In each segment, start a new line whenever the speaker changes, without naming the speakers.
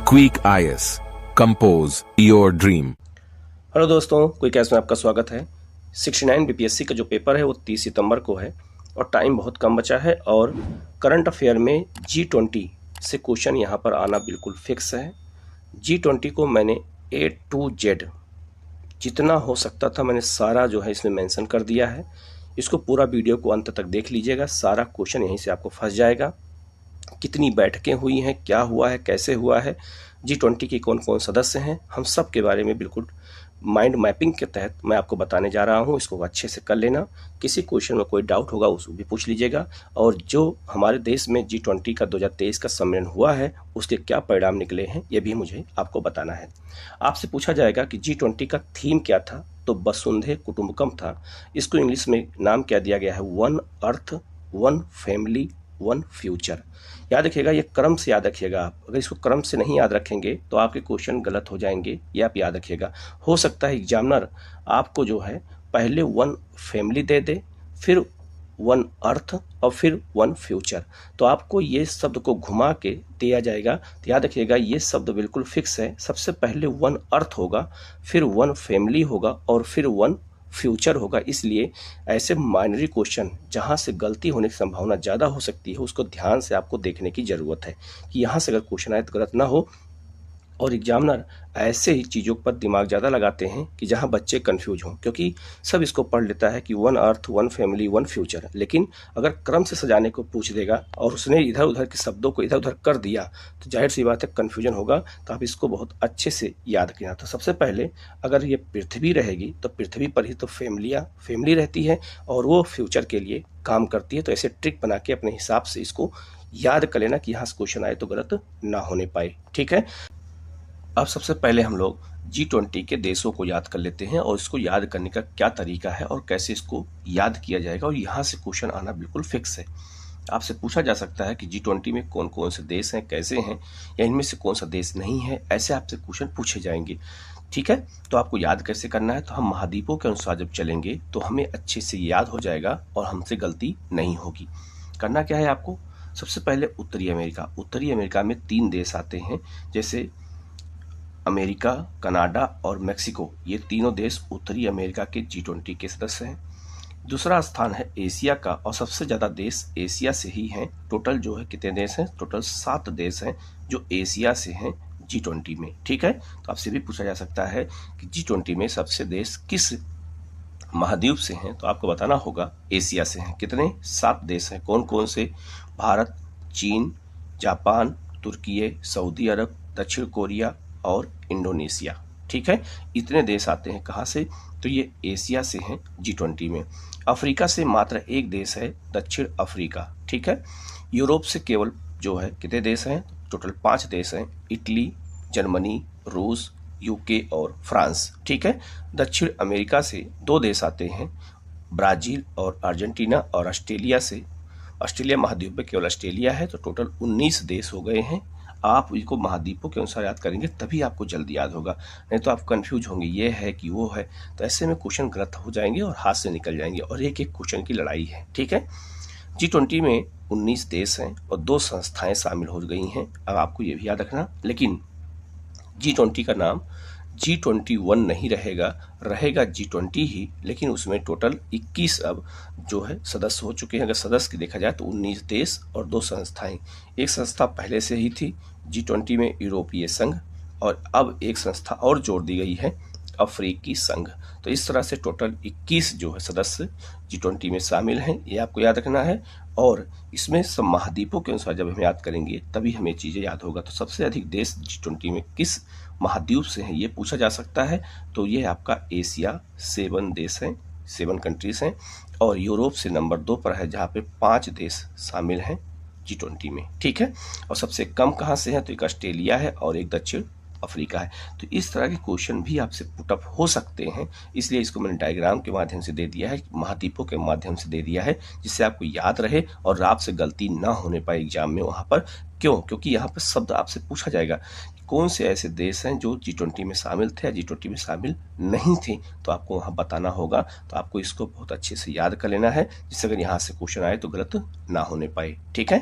Quick IAS compose your dream.
Hello दोस्तों, quick IAS में आपका स्वागत है। 69 बीपीएससी का जो पेपर है वो 30 सितंबर को है और टाइम बहुत कम बचा है और करंट अफेयर में G20 से क्वेश्चन यहाँ पर आना बिल्कुल फिक्स है। G20 को मैंने A to Z जितना हो सकता था मैंने सारा जो है इसमें मेंशन कर दिया है। इसको पूरा वीडियो को अंत तक देख लीजिएगा, सारा क्वेश्चन यहीं से आपको फंस जाएगा। कितनी बैठकें हुई हैं, क्या हुआ है, कैसे हुआ है, G20 के कौन कौन सदस्य हैं, हम सब के बारे में बिल्कुल माइंड मैपिंग के तहत मैं आपको बताने जा रहा हूं। इसको अच्छे से कर लेना। किसी क्वेश्चन में कोई डाउट होगा उसको भी पूछ लीजिएगा। और जो हमारे देश में G20 का 2023 का सम्मेलन हुआ है उसके क्या परिणाम निकले हैं ये भी मुझे आपको बताना है। आपसे पूछा जाएगा कि G20 का थीम क्या था, तो वसुंधैव कुटुंबकम था। इसको इंग्लिश में नाम क्या दिया गया है, one earth, one family, one future. याद रखिएगा, ये क्रम से याद रखिएगा। आप अगर इसको क्रम से नहीं याद रखेंगे तो आपके क्वेश्चन गलत हो जाएंगे, ये आप याद रखिएगा। हो सकता है एग्जामिनर आपको जो है पहले वन फैमिली दे दे, फिर वन अर्थ और फिर वन फ्यूचर, तो आपको ये शब्द को घुमा के दिया जाएगा। तो याद रखिएगा ये शब्द बिल्कुल फिक्स है। सबसे पहले वन अर्थ होगा, फिर वन फैमिली होगा और फिर वन फ्यूचर होगा। इसलिए ऐसे माइनरी क्वेश्चन जहां से गलती होने की संभावना ज़्यादा हो सकती है उसको ध्यान से आपको देखने की ज़रूरत है कि यहाँ से अगर क्वेश्चन आए तो गलत ना हो। और एग्जामिनर ऐसे ही चीज़ों पर दिमाग ज़्यादा लगाते हैं कि जहां बच्चे कंफ्यूज हों, क्योंकि सब इसको पढ़ लेता है कि one earth, one family, one future, लेकिन अगर क्रम से सजाने को पूछ देगा और उसने इधर उधर के शब्दों को इधर उधर कर दिया तो जाहिर सी बात है कन्फ्यूजन होगा। तो आप इसको बहुत अच्छे से याद रखना। तो सबसे पहले अगर ये पृथ्वी रहेगी तो पृथ्वी पर ही तो फैमिली रहती है और वो फ्यूचर के लिए काम करती है। तो ऐसे ट्रिक बना के अपने हिसाब से इसको याद कर लेना कि यहाँ से क्वेश्चन आए तो गलत ना होने पाए। ठीक है, अब सबसे पहले हम लोग G20 के देशों को याद कर लेते हैं और इसको याद करने का क्या तरीका है और कैसे इसको याद किया जाएगा। और यहाँ से क्वेश्चन आना बिल्कुल फिक्स है। आपसे पूछा जा सकता है कि G20 में कौन कौन से देश हैं, कैसे हैं, या इनमें से कौन सा देश नहीं है, ऐसे आपसे क्वेश्चन पूछे जाएंगे। ठीक है, तो आपको याद कैसे करना है, तो हम महाद्वीपों के अनुसार जब चलेंगे तो हमें अच्छे से याद हो जाएगा और हमसे गलती नहीं होगी। करना क्या है आपको, सबसे पहले उत्तरी अमेरिका में 3 देश आते हैं, जैसे अमेरिका, कनाडा और मेक्सिको। ये तीनों देश उत्तरी अमेरिका के G20 के सदस्य हैं। दूसरा स्थान है एशिया का और सबसे ज़्यादा देश एशिया से ही हैं। टोटल जो है कितने देश हैं, टोटल 7 देश हैं जो एशिया से हैं G20 में। ठीक है, तो आपसे भी पूछा जा सकता है कि G20 में सबसे देश किस महाद्वीप से हैं, तो आपको बताना होगा एशिया से हैं। कितने, 7 देश हैं। कौन कौन से, भारत, चीन, जापान, तुर्की, सऊदी अरब, दक्षिण कोरिया और इंडोनेशिया। ठीक है, इतने देश आते हैं कहाँ से, तो ये एशिया से हैं G20 में। अफ्रीका से मात्र 1 देश है, दक्षिण अफ्रीका। ठीक है, यूरोप से केवल जो है कितने देश हैं, टोटल 5 देश हैं, इटली, जर्मनी, रूस, यूके और फ्रांस। ठीक है, दक्षिण अमेरिका से 2 देश आते हैं, ब्राजील और अर्जेंटीना, और ऑस्ट्रेलिया महाद्वीप में केवल ऑस्ट्रेलिया है। तो टोटल 19 देश हो गए हैं। आप इनको महाद्वीपों के अनुसार याद करेंगे तभी आपको जल्दी याद होगा, नहीं तो आप कंफ्यूज होंगे ये है कि वो है, तो ऐसे में क्वेश्चन गलत हो जाएंगे और हाथ से निकल जाएंगे और एक एक क्वेश्चन की लड़ाई है। ठीक है, G20 में 19 देश हैं और 2 संस्थाएं शामिल हो गई हैं। अब आपको ये भी याद रखना, लेकिन G20 का नाम G21 नहीं रहेगा G20 ही, लेकिन उसमें टोटल 21 अब जो है सदस्य हो चुके हैं। अगर सदस्य की देखा जाए तो 19 देश और 2 संस्थाएं। एक संस्था पहले से ही थी G20 में, यूरोपीय संघ, और अब एक संस्था और जोड़ दी गई है, अफ्रीकी संघ। तो इस तरह से टोटल 21 जो है सदस्य G20 में शामिल हैं, ये आपको याद रखना है। और इसमें सब महाद्वीपों के अनुसार जब हम याद करेंगे तभी हमें चीज़ें याद होगा। तो सबसे अधिक देश G20 में किस महाद्वीप से हैं ये पूछा जा सकता है, तो ये आपका एशिया 7 देश हैं, 7 कंट्रीज हैं, और यूरोप से नंबर 2 पर है जहाँ पे 5 देश शामिल हैं G20 में। ठीक है, और सबसे कम कहाँ से है, तो एक ऑस्ट्रेलिया है और एक दक्षिण अफ्रीका है। तो इस तरह के क्वेश्चन भी आपसे पुटअप हो सकते हैं, इसलिए इसको मैंने डायग्राम के माध्यम से दे दिया है, महाद्वीपों के माध्यम से दे दिया है, जिससे आपको याद रहे और आपसे गलती ना होने पाए एग्जाम में वहाँ पर। क्यों, क्योंकि यहाँ पर शब्द आपसे पूछा जाएगा कौन से ऐसे देश हैं जो G20 में शामिल थे या G20 में शामिल नहीं थे, तो आपको वहाँ बताना होगा। तो आपको इसको बहुत अच्छे से याद कर लेना है, जिससे अगर यहाँ से क्वेश्चन आए तो गलत ना होने पाए। ठीक है,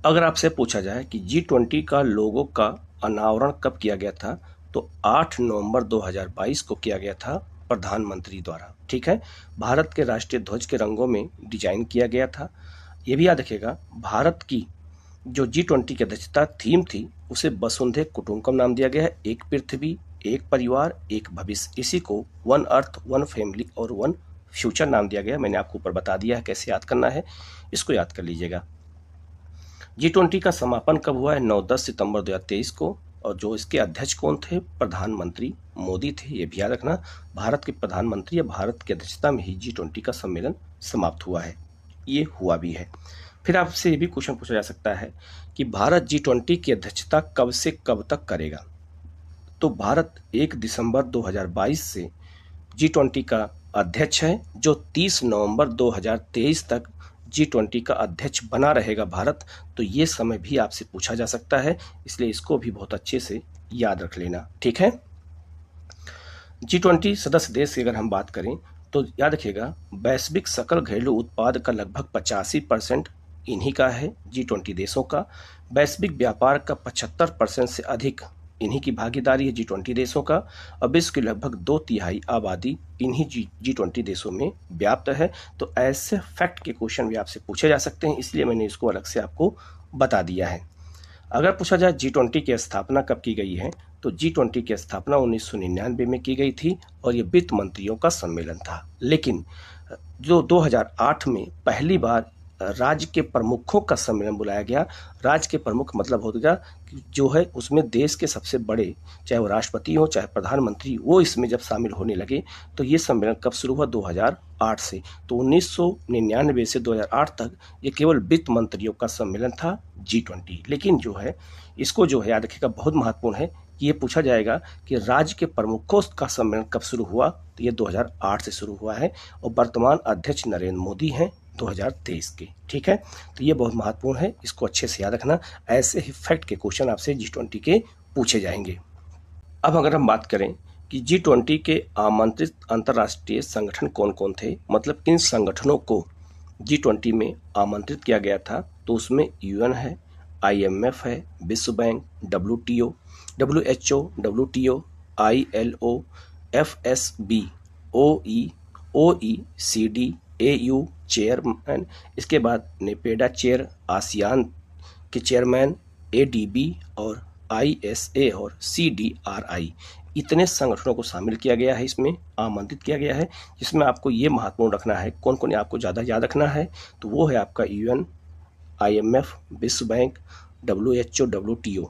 अगर आपसे पूछा जाए कि G20 का लोगो का अनावरण कब किया गया था, तो 8 नवंबर 2022 को किया गया था प्रधानमंत्री द्वारा। ठीक है, भारत के राष्ट्रीय ध्वज के रंगों में डिजाइन किया गया था। ये भी याद रखिएगा, भारत की जो G20 की अध्यक्षता थीम थी उसे वसुंधैव कुटुंबकम नाम दिया गया है। एक पृथ्वी, एक परिवार, एक भविष्य। इसी को वन अर्थ, वन फैमिली और वन फ्यूचर नाम दिया गया। मैंने आपको ऊपर बता दिया है कैसे याद करना है, इसको याद कर लीजिएगा। G20 का समापन कब हुआ है? 9-10 सितंबर 2023 को। और जो इसके अध्यक्ष कौन थे? प्रधानमंत्री मोदी थे। ये भी याद रखना, भारत के प्रधानमंत्री या भारत की अध्यक्षता में ही G20 का सम्मेलन समाप्त हुआ है। ये हुआ भी है। फिर आपसे ये भी क्वेश्चन पूछा जा सकता है कि भारत G20 की अध्यक्षता कब से कब तक करेगा? तो भारत 1 दिसंबर 2022 से G20 का अध्यक्ष है, जो 30 नवंबर 2023 तक G20 का अध्यक्ष बना रहेगा भारत। तो ये समय भी आपसे पूछा जा सकता है, इसलिए इसको भी बहुत अच्छे से याद रख लेना। ठीक है, G20 सदस्य देश की अगर हम बात करें तो याद रखिएगा, वैश्विक सकल घरेलू उत्पाद का लगभग 85% इन्हीं का है, G20 देशों का। वैश्विक व्यापार का 75% से अधिक इन्हीं की भागीदारी है, G20 देशों का। और विश्व की लगभग 2/3 आबादी इन्हीं G20 देशों में व्याप्त है। तो ऐसे फैक्ट के क्वेश्चन भी आपसे पूछे जा सकते हैं, इसलिए मैंने इसको अलग से आपको बता दिया है। अगर पूछा जाए G20 की स्थापना कब की गई है, तो G20 की स्थापना 1999 में की गई थी और ये वित्त मंत्रियों का सम्मेलन था। लेकिन जो 2008 में पहली बार राज्य के प्रमुखों का सम्मेलन बुलाया गया। राज्य के प्रमुख मतलब हो गया कि जो है उसमें देश के सबसे बड़े, चाहे वो राष्ट्रपति हो चाहे प्रधानमंत्री, वो इसमें जब शामिल होने लगे। तो ये सम्मेलन कब शुरू हुआ? 2008 से। तो 1999 से 2008 तक ये केवल वित्त मंत्रियों का सम्मेलन था G20। लेकिन जो है इसको जो है याद रखिएगा, बहुत महत्वपूर्ण है। ये पूछा जाएगा कि राज्य के प्रमुखों का सम्मेलन कब शुरू हुआ, तो ये 2008 से शुरू हुआ है और वर्तमान अध्यक्ष नरेंद्र मोदी हैं 2023 के। ठीक है, तो ये बहुत महत्वपूर्ण है, इसको अच्छे से याद रखना। ऐसे ही फैक्ट के क्वेश्चन आपसे G20 के पूछे जाएंगे। अब अगर हम बात करें कि G20 के आमंत्रित अंतर्राष्ट्रीय संगठन कौन कौन थे, मतलब किन संगठनों को G20 में आमंत्रित किया गया था, तो उसमें UN है, IMF है, विश्व bank, WHO, WTO, ILO, FSB, OECD, AU chairman, इसके बाद नेपेडा चेयर, आसियान के चेयरमैन, ADB और ISA और CDRI, इतने संगठनों को शामिल किया गया है, इसमें आमंत्रित किया गया है। जिसमें आपको ये महत्वपूर्ण रखना है, कौन कौन आपको ज़्यादा याद रखना है, तो वो है आपका UN, IMF, विश्व बैंक, WHO, WTO,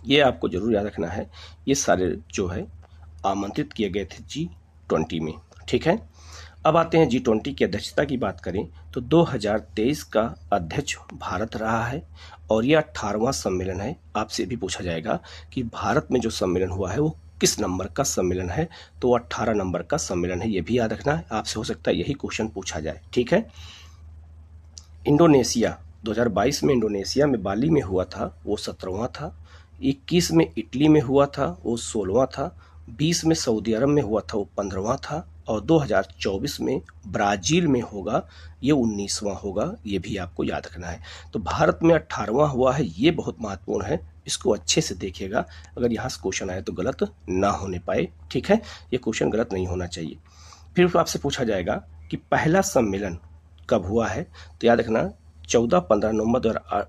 ये आपको जरूर याद रखना है। ये सारे जो है आमंत्रित किए गए थे G20 में। ठीक है, अब आते हैं G20 की अध्यक्षता की बात करें तो 2023 का अध्यक्ष भारत रहा है और यह 18वां सम्मेलन है। आपसे भी पूछा जाएगा कि भारत में जो सम्मेलन हुआ है वो किस नंबर का सम्मेलन है, तो 18 नंबर का सम्मेलन है। ये भी याद रखना है, आपसे हो सकता है यही क्वेश्चन पूछा जाए। ठीक है, इंडोनेशिया 2022 में इंडोनेशिया में बाली में हुआ था, वो 17वां था। 21 में इटली में हुआ था, वो 16वां था। 20 में सऊदी अरब में हुआ था, वो 15वां था। और 2024 में ब्राज़ील में होगा, ये 19वां होगा। ये भी आपको याद रखना है। तो भारत में 18वां हुआ है, ये बहुत महत्वपूर्ण है, इसको अच्छे से देखिएगा। अगर यहाँ से क्वेश्चन आए तो गलत ना होने पाए। ठीक है, ये क्वेश्चन गलत नहीं होना चाहिए। फिर आपसे पूछा जाएगा कि पहला सम्मेलन कब हुआ है, तो याद रखना 14-15 नवंबर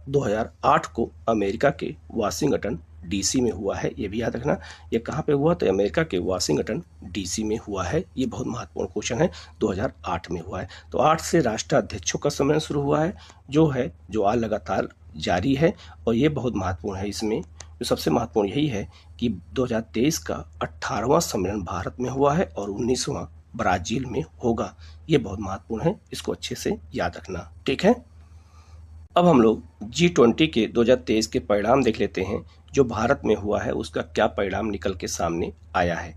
2008 को अमेरिका के वाशिंगटन DC में हुआ है। ये भी याद रखना, ये कहाँ पे हुआ, तो अमेरिका के वाशिंगटन DC में हुआ है। ये बहुत महत्वपूर्ण क्वेश्चन है, 2008 में हुआ है। तो 8 से राष्ट्राध्यक्षों का सम्मेलन शुरू हुआ है, जो आज लगातार जारी है। और ये बहुत महत्वपूर्ण है। इसमें जो सबसे महत्वपूर्ण यही है कि 2023 का 18वां सम्मेलन भारत में हुआ है और 19वां ब्राज़ील में होगा। ये बहुत महत्वपूर्ण है, इसको अच्छे से याद रखना। ठीक है, अब हम लोग G20 के 2023 के परिणाम देख लेते हैं। जो भारत में हुआ है उसका क्या परिणाम निकल के सामने आया है।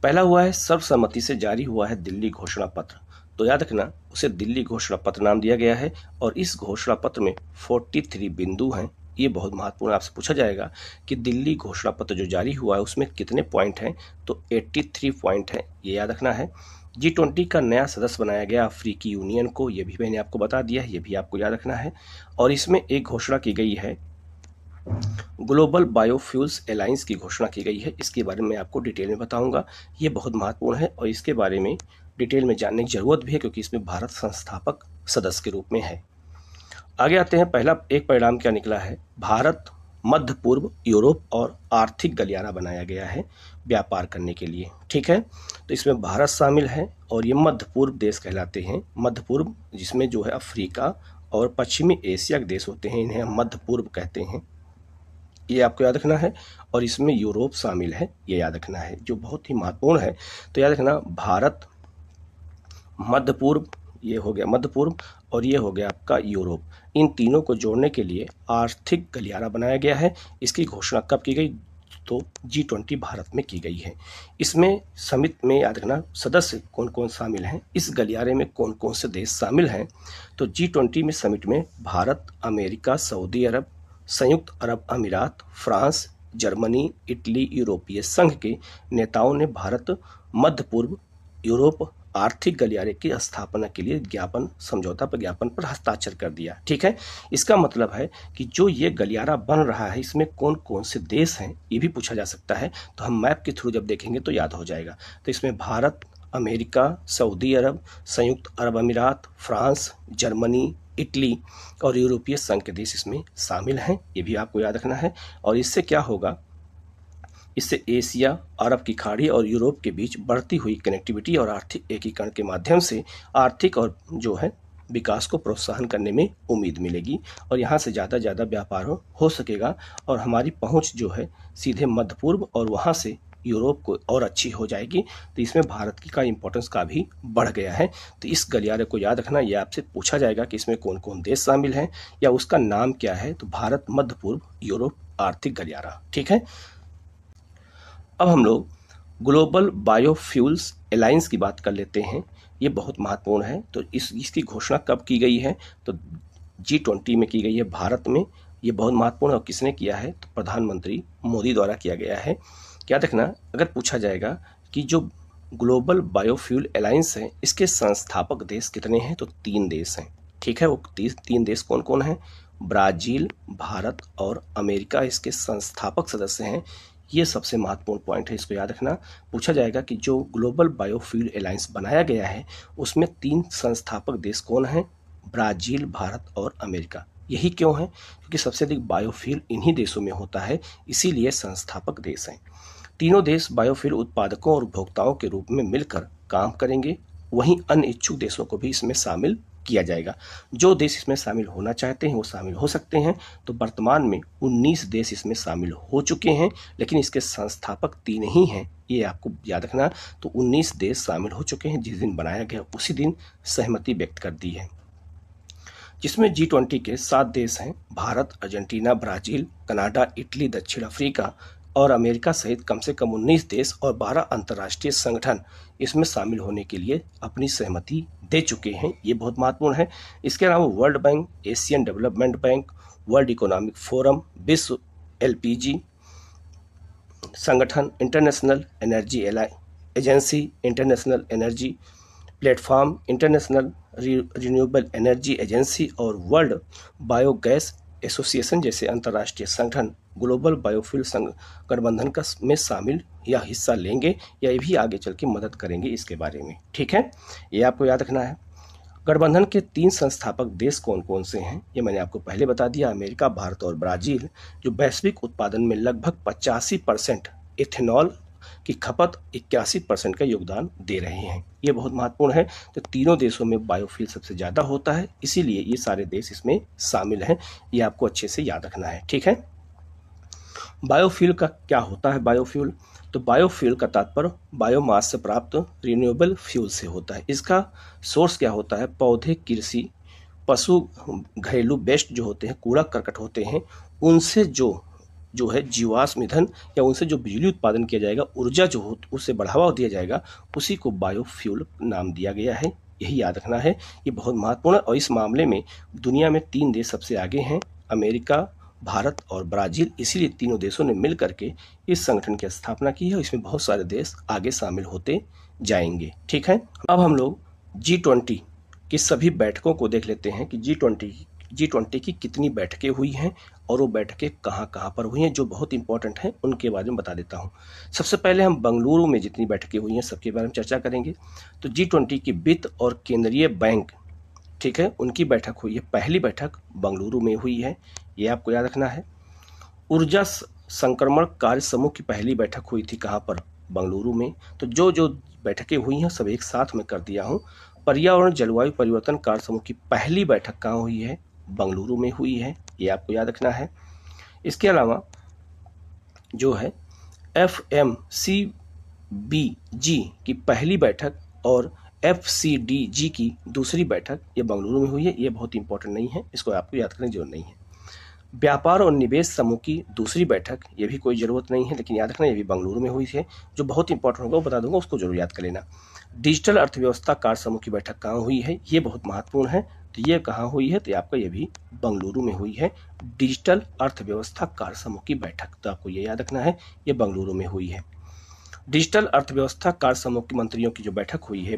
पहला हुआ है, सर्वसम्मति से जारी हुआ है दिल्ली घोषणा पत्र। तो याद रखना, उसे दिल्ली घोषणा पत्र नाम दिया गया है और इस घोषणा पत्र में 43 बिंदु हैं। ये बहुत महत्वपूर्ण आपसे पूछा जाएगा कि दिल्ली घोषणा पत्र जो जारी हुआ है उसमें कितने पॉइंट हैं, तो 83 पॉइंट हैं, ये याद रखना है। G20 का नया सदस्य बनाया गया अफ्रीकी यूनियन को, ये भी मैंने आपको बता दिया है, ये भी आपको याद रखना है। और इसमें एक घोषणा की गई है, ग्लोबल बायोफ्यूल्स अलायंस की घोषणा की गई है, इसके बारे में आपको डिटेल में बताऊंगा। ये बहुत महत्वपूर्ण है और इसके बारे में डिटेल में जानने की जरूरत भी है क्योंकि इसमें भारत संस्थापक सदस्य के रूप में है। आगे आते हैं, पहला एक परिणाम क्या निकला है, भारत मध्य पूर्व यूरोप और आर्थिक गलियारा बनाया गया है व्यापार करने के लिए। ठीक है, तो इसमें भारत शामिल है और ये मध्य पूर्व देश कहलाते हैं। मध्य पूर्व जिसमें जो है अफ्रीका और पश्चिमी एशिया के देश होते हैं, इन्हें हम मध्य पूर्व कहते हैं, ये आपको याद रखना है। और इसमें यूरोप शामिल है, ये याद रखना है, जो बहुत ही महत्वपूर्ण है। तो याद रखना, भारत मध्य पूर्व, ये हो गया मध्य पूर्व, और ये हो गया आपका यूरोप। इन तीनों को जोड़ने के लिए आर्थिक गलियारा बनाया गया है। इसकी घोषणा कब की गई, तो G20 भारत में की गई है। इसमें समिति में याद रखना सदस्य कौन कौन शामिल हैं, इस गलियारे में कौन कौन से देश शामिल हैं। तो G20 में समिट में भारत, अमेरिका, सऊदी अरब, संयुक्त अरब अमीरात, फ्रांस, जर्मनी, इटली, यूरोपीय संघ के नेताओं ने भारत मध्य पूर्व यूरोप आर्थिक गलियारे की स्थापना के लिए ज्ञापन, समझौता पर ज्ञापन पर हस्ताक्षर कर दिया। ठीक है, इसका मतलब है कि जो ये गलियारा बन रहा है इसमें कौन कौन से देश हैं ये भी पूछा जा सकता है, तो हम मैप के थ्रू जब देखेंगे तो याद हो जाएगा। तो इसमें भारत, अमेरिका, सऊदी अरब, संयुक्त अरब अमीरात, फ्रांस, जर्मनी, इटली और यूरोपीय संघ के देश इसमें शामिल हैं, ये भी आपको याद रखना है। और इससे क्या होगा, इससे एशिया, अरब की खाड़ी और यूरोप के बीच बढ़ती हुई कनेक्टिविटी और आर्थिक एकीकरण के माध्यम से आर्थिक और जो है विकास को प्रोत्साहन करने में उम्मीद मिलेगी और यहाँ से ज़्यादा व्यापार हो सकेगा और हमारी पहुँच जो है सीधे मध्य पूर्व और वहाँ से यूरोप को और अच्छी हो जाएगी। तो इसमें भारत की का इम्पोर्टेंस का भी बढ़ गया है। तो इस गलियारे को याद रखना, ये आपसे पूछा जाएगा कि इसमें कौन कौन देश शामिल हैं या उसका नाम क्या है, तो भारत मध्य पूर्व यूरोप आर्थिक गलियारा। ठीक है, अब हम लोग ग्लोबल बायोफ्यूल्स अलायंस की बात कर लेते हैं, ये बहुत महत्वपूर्ण है। तो इसकी घोषणा कब की गई है, तो G20 में की गई है भारत में। ये बहुत महत्वपूर्ण है और किसने किया है, तो प्रधानमंत्री मोदी द्वारा किया गया है। क्या देखना, अगर पूछा जाएगा कि जो ग्लोबल बायोफ्यूल अलायंस है इसके संस्थापक देश कितने हैं, तो 3 देश हैं। ठीक है, वो 3 देश कौन कौन हैं, ब्राज़ील, भारत और अमेरिका इसके संस्थापक सदस्य हैं। ये सबसे महत्वपूर्ण पॉइंट है, इसको याद रखना। पूछा जाएगा कि जो ग्लोबल बायोफ्यूल अलायंस बनाया गया है उसमें 3 संस्थापक देश कौन हैं, ब्राज़ील, भारत और अमेरिका। यही क्यों है, क्योंकि सबसे अधिक बायोफ्यूल इन्हीं देशों में होता है, इसीलिए संस्थापक देश हैं। तीनों देश बायोफ्यूल उत्पादकों और उपभोक्ताओं के रूप में मिलकर काम करेंगे। वहीं अन्य इच्छुक देशों को भी इसमें शामिल किया जाएगा। जो देश इसमें शामिल होना चाहते हैं वो शामिल हो सकते हैं। तो वर्तमान में 19 देश इसमें शामिल हो चुके हैं, लेकिन इसके संस्थापक 3 ही हैं, ये आपको याद रखना। तो 19 देश शामिल हो चुके हैं, जिस दिन बनाया गया उसी दिन सहमति व्यक्त कर दी है, जिसमें G20 के 7 देश हैं, Bharat, Argentina, Brazil, Canada, Italy, दक्षिण अफ्रीका और अमेरिका सहित कम से कम 19 देश और 12 अंतर्राष्ट्रीय संगठन इसमें शामिल होने के लिए अपनी सहमति दे चुके हैं। ये बहुत महत्वपूर्ण है। इसके अलावा world bank, Asian development bank, world economic forum, विश्व LPG संगठन, international energy agency, international energy platform, international renewable energy agency और वर्ल्ड बायोगैस एसोसिएशन जैसे अंतर्राष्ट्रीय संगठन ग्लोबल बायोफ्यूल गठबंधन का में शामिल या हिस्सा लेंगे या ये भी आगे चल के मदद करेंगे इसके बारे में। ठीक है, ये आपको याद रखना है। गठबंधन के 3 संस्थापक देश कौन कौन से हैं, ये मैंने आपको पहले बता दिया, अमेरिका, भारत और ब्राज़ील, जो वैश्विक उत्पादन में लगभग 85% इथेनॉल की खपत 81% का योगदान दे रहे हैं। ये बहुत महत्वपूर्ण है। तो तीनों देशों में बायोफ्यूल सबसे ज़्यादा होता है, इसीलिए ये सारे देश इसमें शामिल हैं। ये आपको अच्छे से याद रखना है। ठीक है, बायोफ्यूल का क्या होता है, बायोफ्यूल, तो बायोफ्यूल का तात्पर्य बायोमास से प्राप्त रिन्यूएबल फ्यूल से होता है। इसका सोर्स क्या होता है, पौधे, कृषि, पशु, घरेलू वेस्ट जो होते हैं, कूड़ा करकट होते हैं, उनसे जो है जीवाश्म ईंधन या उनसे जो बिजली उत्पादन किया जाएगा, ऊर्जा जो हो उससे बढ़ावा दिया जाएगा, उसी को बायोफ्यूल नाम दिया गया है। यही याद रखना है, ये बहुत महत्वपूर्ण है। और इस मामले में दुनिया में 3 देश सबसे आगे हैं, अमेरिका, भारत और ब्राज़ील, इसीलिए तीनों देशों ने मिल करके इस संगठन की स्थापना की है और इसमें बहुत सारे देश आगे शामिल होते जाएंगे। ठीक है, अब हम लोग G20 की सभी बैठकों को देख लेते हैं कि G20 की कितनी बैठकें हुई हैं और वो बैठकें कहाँ कहाँ पर हुई हैं, जो बहुत इंपॉर्टेंट हैं उनके बारे में बता देता हूँ। सबसे पहले हम बंगलुरु में जितनी बैठकें हुई हैं सबके बारे में चर्चा करेंगे। तो G20 की वित्त और केंद्रीय बैंक, ठीक है, उनकी बैठक हुई है। पहली बैठक बंगलुरु में हुई है, ये आपको याद रखना है। ऊर्जा संक्रमण कार्य समूह की पहली बैठक हुई थी कहाँ पर? बंगलुरु में। तो जो जो बैठकें हुई हैं सब एक साथ में कर दिया हूँ। पर्यावरण जलवायु परिवर्तन कार्य समूह की पहली बैठक कहाँ हुई है? बंगलुरु में हुई है, ये आपको याद रखना है। इसके अलावा जो है FMCBG की पहली बैठक और FCDG की दूसरी बैठक ये बंगलुरु में हुई है, ये बहुत इंपॉर्टेंट नहीं है, इसको आपको याद करने की जरूरत नहीं है। व्यापार और निवेश समूह की दूसरी बैठक, ये भी कोई ज़रूरत नहीं है, लेकिन याद रखना ये भी बंगलुरु में हुई है। जो बहुत इंपॉर्टेंट होगा वो बता दूंगा, उसको जरूर याद कर लेना। डिजिटल अर्थव्यवस्था कार्य समूह की बैठक कहाँ हुई है? ये बहुत महत्वपूर्ण है, तो ये कहाँ हुई है? तो आपका ये भी बंगलुरु में हुई है, डिजिटल अर्थव्यवस्था कार्य समूह की बैठक। तो आपको ये याद रखना है, ये बंगलुरु में हुई है। डिजिटल अर्थव्यवस्था कार्य समूह के मंत्रियों की जो बैठक हुई है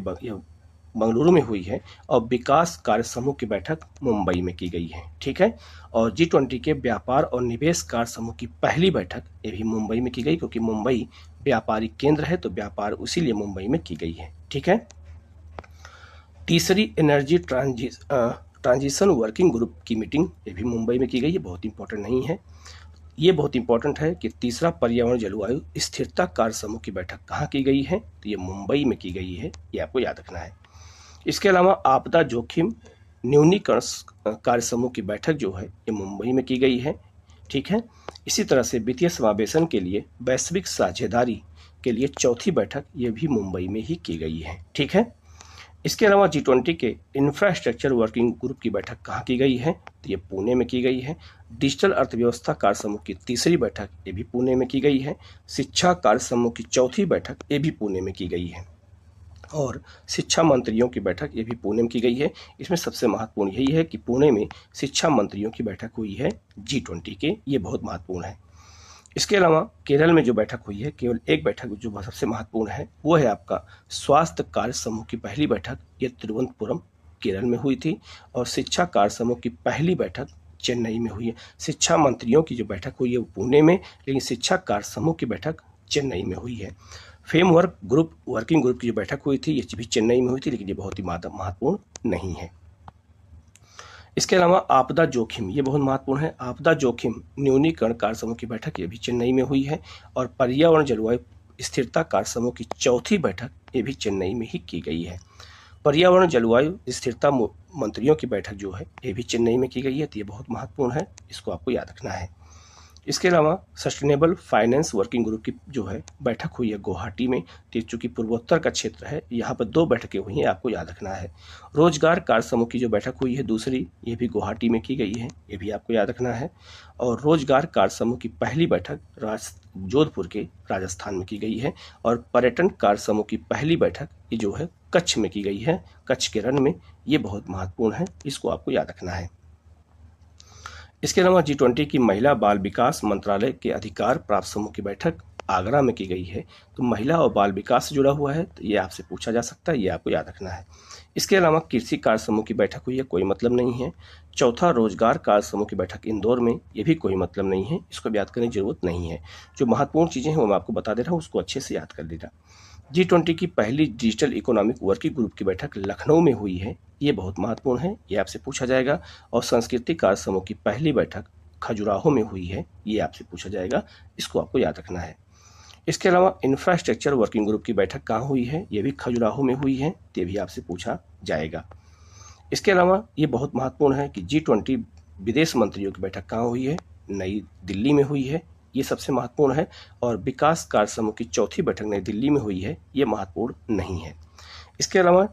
बंगलुरु में हुई है, और विकास कार्य समूह की बैठक मुंबई में की गई है। ठीक है, और G20 के व्यापार और निवेश कार्य समूह की पहली बैठक ये भी मुंबई में की गई, क्योंकि मुंबई व्यापारिक केंद्र है, तो व्यापार उसीलिए मुंबई में की गई है। ठीक है, तीसरी एनर्जी ट्रांजिशन वर्किंग ग्रुप की मीटिंग ये भी मुंबई में की गई है, बहुत इंपॉर्टेंट नहीं है। ये बहुत इंपॉर्टेंट है कि तीसरा पर्यावरण जलवायु स्थिरता कार्य समूह की बैठक कहाँ की गई है? तो ये मुंबई में की गई है, ये आपको याद रखना है। इसके अलावा आपदा जोखिम न्यूनीकरण कार्य समूह की बैठक जो है ये मुंबई में की गई है। ठीक है, इसी तरह से वित्तीय समावेशन के लिए वैश्विक साझेदारी के लिए चौथी बैठक ये भी मुंबई में ही की गई है। ठीक है, इसके अलावा G20 के इंफ्रास्ट्रक्चर वर्किंग ग्रुप की बैठक कहाँ की गई है? तो ये पुणे में की गई है। डिजिटल अर्थव्यवस्था कार्य समूह की तीसरी बैठक ये भी पुणे में की गई है। शिक्षा कार्य समूह की चौथी बैठक ये भी पुणे में की गई है, और शिक्षा मंत्रियों की बैठक ये भी पुणे में की गई है। इसमें सबसे महत्वपूर्ण यही है कि पुणे में शिक्षा मंत्रियों की बैठक हुई है G20 के, ये बहुत महत्वपूर्ण है। इसके अलावा केरल में जो बैठक हुई है, केवल एक बैठक जो सबसे महत्वपूर्ण है वो है आपका स्वास्थ्य कार्य समूह की पहली बैठक, ये तिरुवनंतपुरम केरल में हुई थी। और शिक्षा कार्य समूह की पहली बैठक चेन्नई में हुई है। शिक्षा मंत्रियों की जो बैठक हुई है वो पुणे में, लेकिन शिक्षा कार्य समूह की बैठक चेन्नई में हुई है। फ्रेमवर्क ग्रुप वर्किंग ग्रुप की जो बैठक हुई थी ये भी चेन्नई में हुई थी, लेकिन ये बहुत ही महत्वपूर्ण नहीं है। इसके अलावा आपदा जोखिम, ये बहुत महत्वपूर्ण है। आपदा जोखिम न्यूनीकरण कार्य समूह की बैठक ये भी चेन्नई में हुई है, और पर्यावरण जलवायु स्थिरता कार्य समूह की चौथी बैठक ये भी चेन्नई में ही की गई है। पर्यावरण जलवायु स्थिरता मंत्रियों की बैठक जो है ये भी चेन्नई में की गई है, तो ये बहुत महत्वपूर्ण है, इसको आपको याद रखना है। इसके अलावा सस्टेनेबल फाइनेंस वर्किंग ग्रुप की जो है बैठक हुई है गुवाहाटी में, चूँकि पूर्वोत्तर का क्षेत्र है, यहाँ पर 2 बैठकें हुई हैं, आपको याद रखना है। रोजगार कार्य समूह की जो बैठक हुई है दूसरी, ये भी गुवाहाटी में की गई है, ये भी आपको याद रखना है। और रोजगार कार्य समूह की पहली बैठक जोधपुर के राजस्थान में की गई है। और पर्यटन कार्य समूह की पहली बैठक ये जो है कच्छ में की गई है, कच्छ के रण में, ये बहुत महत्वपूर्ण है, इसको आपको याद रखना है। इसके अलावा G20 की महिला बाल विकास मंत्रालय के अधिकार प्राप्त समूह की बैठक आगरा में की गई है। तो महिला और बाल विकास से जुड़ा हुआ है, तो ये आपसे पूछा जा सकता है, ये आपको याद रखना है। इसके अलावा कृषि कार्य समूह की बैठक हुई है, कोई मतलब नहीं है। चौथा रोजगार कार्य समूह की बैठक इंदौर में, ये भी कोई मतलब नहीं है, इसको याद करने की जरूरत नहीं है। जो महत्वपूर्ण चीज़ें हैं वो मैं आपको बता दे रहा हूँ, उसको अच्छे से याद कर लेना। G20 की पहली डिजिटल इकोनॉमिक वर्किंग ग्रुप की बैठक लखनऊ में हुई है, ये बहुत महत्वपूर्ण है, ये आपसे पूछा जाएगा। और सांस्कृतिक कार्य समूह की पहली बैठक खजुराहो में हुई है, ये आपसे पूछा जाएगा, इसको आपको याद रखना है। इसके अलावा इंफ्रास्ट्रक्चर वर्किंग ग्रुप की बैठक कहाँ हुई है? ये भी खजुराहो में हुई है, ये भी आपसे पूछा जाएगा। इसके अलावा ये बहुत महत्वपूर्ण है कि G20 विदेश मंत्रियों की बैठक कहाँ हुई है? नई दिल्ली में हुई है, ये सबसे महत्वपूर्ण है। और विकास कार्य समूह की चौथी बैठक नई दिल्ली में हुई है, ये महत्वपूर्ण नहीं है। इसके अलावा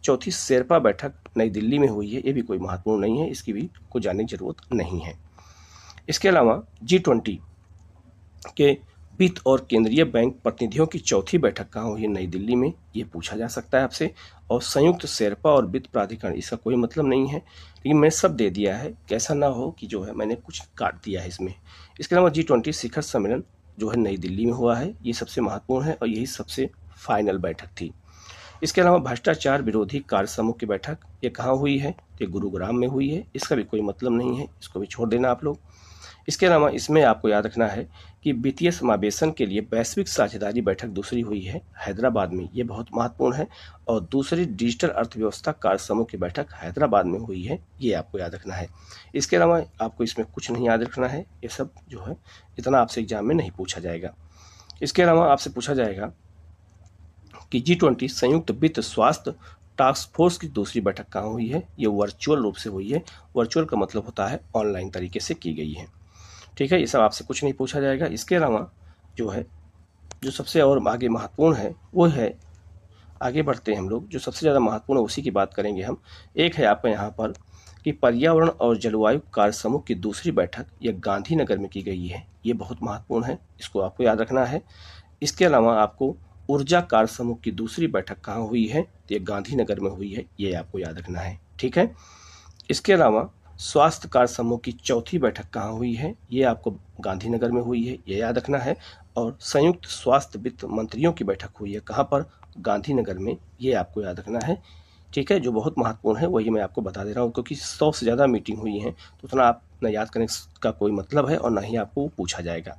चौथी शेरपा बैठक नई दिल्ली में हुई है, ये भी कोई महत्वपूर्ण नहीं है, इसकी भी को जानने की जरूरत नहीं है। इसके अलावा G20 के वित्त और केंद्रीय बैंक प्रतिनिधियों की चौथी बैठक कहाँ हुई है? नई दिल्ली में। ये पूछा जा सकता है आपसे। और संयुक्त शेरपा और वित्त प्राधिकरण, इसका कोई मतलब नहीं है, लेकिन मैंने सब दे दिया है कि ऐसा ना हो कि जो है मैंने कुछ काट दिया है इसमें। इसके अलावा G20 शिखर सम्मेलन जो है नई दिल्ली में हुआ है, ये सबसे महत्वपूर्ण है और यही सबसे फाइनल बैठक थी। इसके अलावा भ्रष्टाचार विरोधी कार्य समूह की बैठक ये कहाँ हुई है? ये गुरुग्राम में हुई है। इसका भी कोई मतलब नहीं है, इसको भी छोड़ देना आप लोग। इसके अलावा इसमें आपको याद रखना है कि वित्तीय समावेशन के लिए वैश्विक साझेदारी बैठक दूसरी हुई है हैदराबाद में, ये बहुत महत्वपूर्ण है। और दूसरी डिजिटल अर्थव्यवस्था कार्य समूह की बैठक हैदराबाद में हुई है, ये आपको याद रखना है। इसके अलावा आपको इसमें कुछ नहीं याद रखना है, ये सब जो है इतना आपसे एग्जाम में नहीं पूछा जाएगा। इसके अलावा आपसे पूछा जाएगा कि G20 संयुक्त वित्त स्वास्थ्य टास्क फोर्स की दूसरी बैठक कहाँ हुई है? ये वर्चुअल रूप से हुई है। वर्चुअल का मतलब होता है ऑनलाइन तरीके से की गई है। ठीक है, ये सब आपसे कुछ नहीं पूछा जाएगा। इसके अलावा जो है जो सबसे और आगे महत्वपूर्ण है वो है, आगे बढ़ते हैं हम लोग, जो सबसे ज़्यादा महत्वपूर्ण है उसी की बात करेंगे हम। एक है आपका यहाँ पर कि पर्यावरण और जलवायु कार्य समूह की दूसरी बैठक यह गांधीनगर में की गई है, ये बहुत महत्वपूर्ण है, इसको आपको याद रखना है। इसके अलावा आपको ऊर्जा कार्य समूह की दूसरी बैठक कहाँ हुई है? तो ये गांधीनगर में हुई है, ये आपको याद रखना है। ठीक है, इसके अलावा स्वास्थ्य कार्य समूह की चौथी बैठक कहाँ हुई है? ये आपको गांधीनगर में हुई है, ये याद रखना है। और संयुक्त स्वास्थ्य वित्त मंत्रियों की बैठक हुई है कहाँ पर? गांधीनगर में, ये आपको याद रखना है। ठीक है, जो बहुत महत्वपूर्ण है वही मैं आपको बता दे रहा हूँ, क्योंकि 100 से ज़्यादा मीटिंग हुई हैं तो उतना आप न याद करने का कोई मतलब है और ना ही आपको पूछा जाएगा।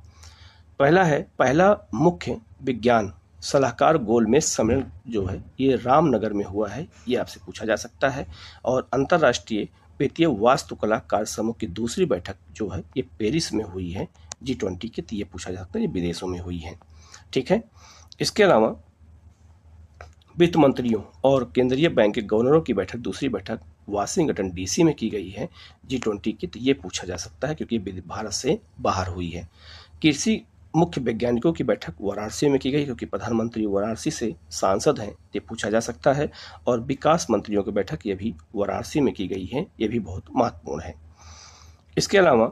पहला है, पहला मुख्य विज्ञान सलाहकार गोलमेज सम्मेलन जो है ये रामनगर में हुआ है, ये आपसे पूछा जा सकता है। और अंतर्राष्ट्रीय वित्तीय वास्तुकला कार्य समूह की दूसरी बैठक जो है ये पेरिस में हुई है G20 की, तो ये पूछा जा सकता है, ये विदेशों में हुई है। ठीक है, इसके अलावा वित्त मंत्रियों और केंद्रीय बैंक के गवर्नरों की बैठक दूसरी बैठक वाशिंगटन DC में की गई है G20 की, तो ये पूछा जा सकता है क्योंकि भारत से बाहर हुई है। कृषि मुख्य वैज्ञानिकों की बैठक वाराणसी में की गई क्योंकि प्रधानमंत्री वाराणसी से सांसद हैं, ये पूछा जा सकता है। और विकास मंत्रियों की बैठक ये भी वाराणसी में की गई है, ये भी बहुत महत्वपूर्ण है। इसके अलावा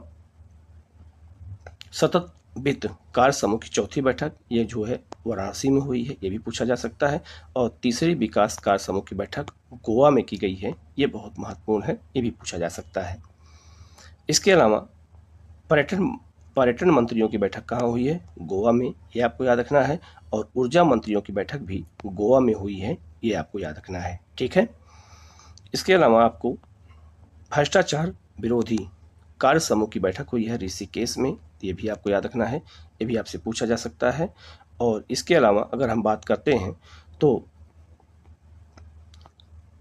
सतत वित्त कार्य समूह की चौथी बैठक ये जो है वाराणसी में हुई है, ये भी पूछा जा सकता है। और तीसरी विकास कार्य समूह की बैठक गोवा में की गई है, ये बहुत महत्वपूर्ण है, ये भी पूछा जा सकता है। इसके अलावा पर्यटन मंत्रियों की बैठक कहाँ हुई है? गोवा में, ये आपको याद रखना है। और ऊर्जा मंत्रियों की बैठक भी गोवा में हुई है, ये आपको याद रखना है। ठीक है, इसके अलावा आपको भ्रष्टाचार विरोधी कार्य समूह की बैठक हुई है ऋषिकेश में, ये भी आपको याद रखना है, ये भी आपसे पूछा जा सकता है। और इसके अलावा अगर हम बात करते हैं तो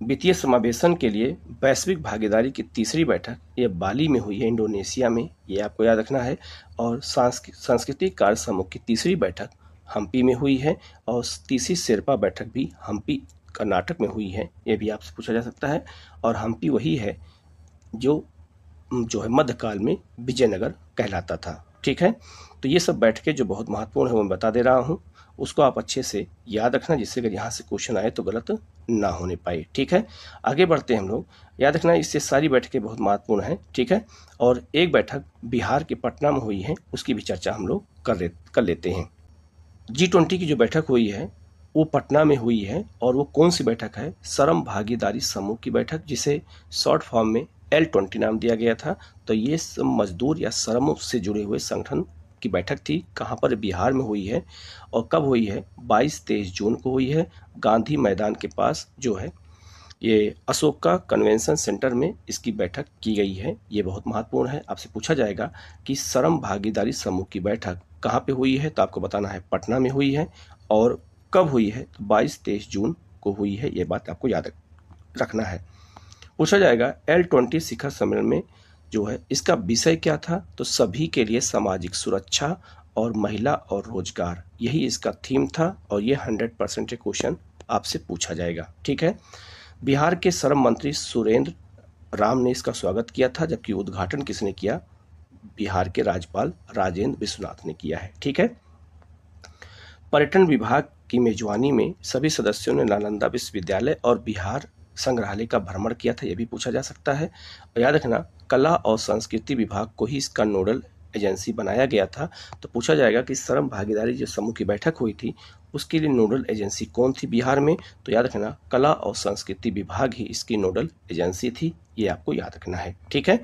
वित्तीय समावेशन के लिए वैश्विक भागीदारी की तीसरी बैठक ये बाली में हुई है इंडोनेशिया में, ये आपको याद रखना है। और सांस्कृतिक कार्य समूह की तीसरी बैठक हम्पी में हुई है और तीसरी शेरपा बैठक भी हम्पी कर्नाटक में हुई है, ये भी आपसे पूछा जा सकता है। और हम्पी वही है जो है मध्यकाल में विजयनगर कहलाता था। ठीक है, तो ये सब बैठकें जो बहुत महत्वपूर्ण है वो मैं बता दे रहा हूँ, उसको आप अच्छे से याद रखना जिससे अगर यहाँ से क्वेश्चन आए तो गलत ना होने पाए। ठीक है, आगे बढ़ते हैं हम लोग। याद रखना इससे सारी बैठकें बहुत महत्वपूर्ण हैं। ठीक है, और एक बैठक बिहार के पटना में हुई है, उसकी भी चर्चा हम लोग कर लेते हैं। G20 की जो बैठक हुई है वो पटना में हुई है और वो कौन सी बैठक है? श्रम भागीदारी समूह की बैठक, जिसे शॉर्ट फॉर्म में L20 नाम दिया गया था। तो ये मजदूर या श्रम से जुड़े हुए संगठन की बैठक थी, कहाँ पर? बिहार में हुई है। और कब हुई है? 22-23 जून को हुई है, गांधी मैदान के पास जो है ये अशोका कन्वेंशन सेंटर में इसकी बैठक की गई है, ये बहुत महत्वपूर्ण है। आपसे पूछा जाएगा कि श्रम भागीदारी समूह की बैठक कहाँ पे हुई है, तो आपको बताना है पटना में हुई है। और कब हुई है? तो 22-23 जून को हुई है, ये बात आपको याद रखना है। पूछा जाएगा L20 शिखर सम्मेलन में जो है इसका विषय क्या था? तो सभी के लिए सामाजिक सुरक्षा और महिला और रोजगार, यही इसका थीम था और ये 100% क्वेश्चन आपसे पूछा जाएगा। ठीक है, बिहार के श्रम मंत्री सुरेंद्र राम ने इसका स्वागत किया था, जबकि उद्घाटन किसने किया? बिहार के राज्यपाल राजेंद्र विश्वनाथ ने किया है। ठीक है, पर्यटन विभाग की मेजबानी में सभी सदस्यों ने नालंदा विश्वविद्यालय और बिहार संग्रहालय का भ्रमण किया था, यह भी पूछा जा सकता है। और याद रखना कला और संस्कृति विभाग को ही इसका नोडल एजेंसी बनाया गया था, तो पूछा जाएगा कि श्रम भागीदारी जो समूह की बैठक हुई थी उसके लिए नोडल एजेंसी कौन थी बिहार में। तो याद रखना कला और संस्कृति विभाग ही इसकी नोडल एजेंसी थी, ये आपको याद रखना है, ठीक है।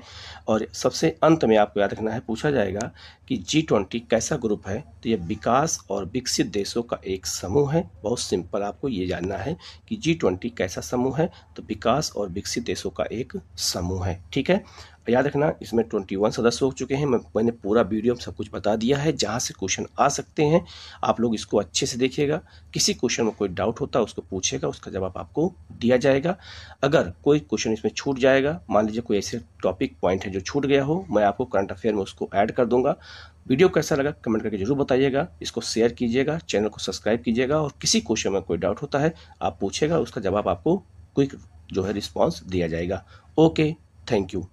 और सबसे अंत में आपको याद रखना है, पूछा जाएगा कि G20 कैसा ग्रुप है, तो यह विकास और विकसित देशों का एक समूह है। बहुत सिंपल आपको ये जानना है कि G20 कैसा समूह है, तो विकास और विकसित देशों का एक समूह है, ठीक है। याद रखना इसमें 21 सदस्य हो चुके हैं। मैंने पूरा वीडियो में सब कुछ बता दिया है, जहाँ से क्वेश्चन आ सकते हैं आप लोग इसको अच्छे से देखिएगा। किसी क्वेश्चन में कोई डाउट होता है उसको पूछेगा, उसका जवाब आपको दिया जाएगा। अगर कोई क्वेश्चन इसमें छूट जाएगा, मान लीजिए कोई ऐसे टॉपिक पॉइंट है जो छूट गया हो, मैं आपको करंट अफेयर में उसको ऐड कर दूंगा। वीडियो कैसा लगा कमेंट करके जरूर बताइएगा, इसको शेयर कीजिएगा, चैनल को सब्सक्राइब कीजिएगा, और किसी क्वेश्चन में कोई डाउट होता है आप पूछेगा, उसका जवाब आपको क्विक जो है रिस्पॉन्स दिया जाएगा। Okay, thank you.